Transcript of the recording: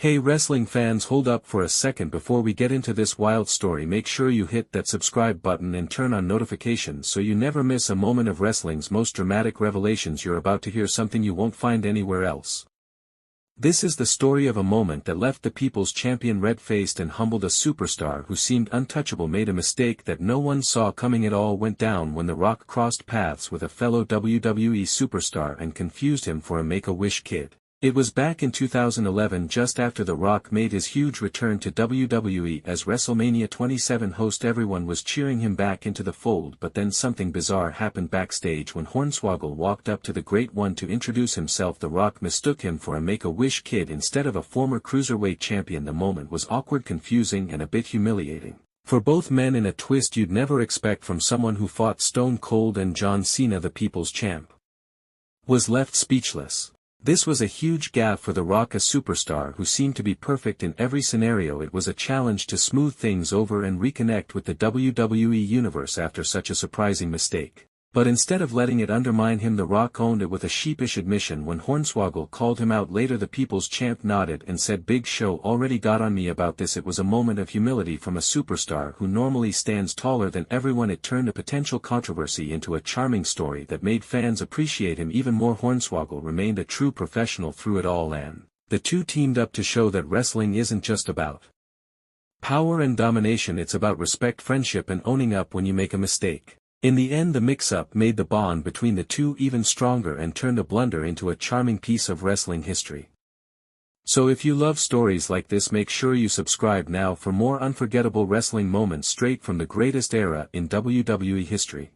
Hey wrestling fans, hold up for a second before we get into this wild story. Make sure you hit that subscribe button and turn on notifications so you never miss a moment of wrestling's most dramatic revelations. You're about to hear something you won't find anywhere else. This is the story of a moment that left the People's Champion red-faced and humbled. A superstar who seemed untouchable made a mistake that no one saw coming. It all went down when The Rock crossed paths with a fellow WWE superstar and confused him for a Make-A-Wish kid. It was back in 2011, just after The Rock made his huge return to WWE as WrestleMania 27 host. Everyone was cheering him back into the fold, but then something bizarre happened backstage when Hornswoggle walked up to the Great One to introduce himself. The Rock mistook him for a Make-A-Wish kid instead of a former cruiserweight champion. The moment was awkward, confusing, and a bit humiliating for both men, in a twist you'd never expect from someone who fought Stone Cold and John Cena. The People's Champ was left speechless. This was a huge gaffe for The Rock, a superstar who seemed to be perfect in every scenario. It was a challenge to smooth things over and reconnect with the WWE Universe after such a surprising mistake. But instead of letting it undermine him, The Rock owned it with a sheepish admission when Hornswoggle called him out later. The People's Champ nodded and said, "Big Show already got on me about this." It was a moment of humility from a superstar who normally stands taller than everyone. It turned a potential controversy into a charming story that made fans appreciate him even more. Hornswoggle remained a true professional through it all, and the two teamed up to show that wrestling isn't just about power and domination. It's about respect, friendship, and owning up when you make a mistake. In the end, the mix-up made the bond between the two even stronger and turned a blunder into a charming piece of wrestling history. So if you love stories like this, make sure you subscribe now for more unforgettable wrestling moments straight from the greatest era in WWE history.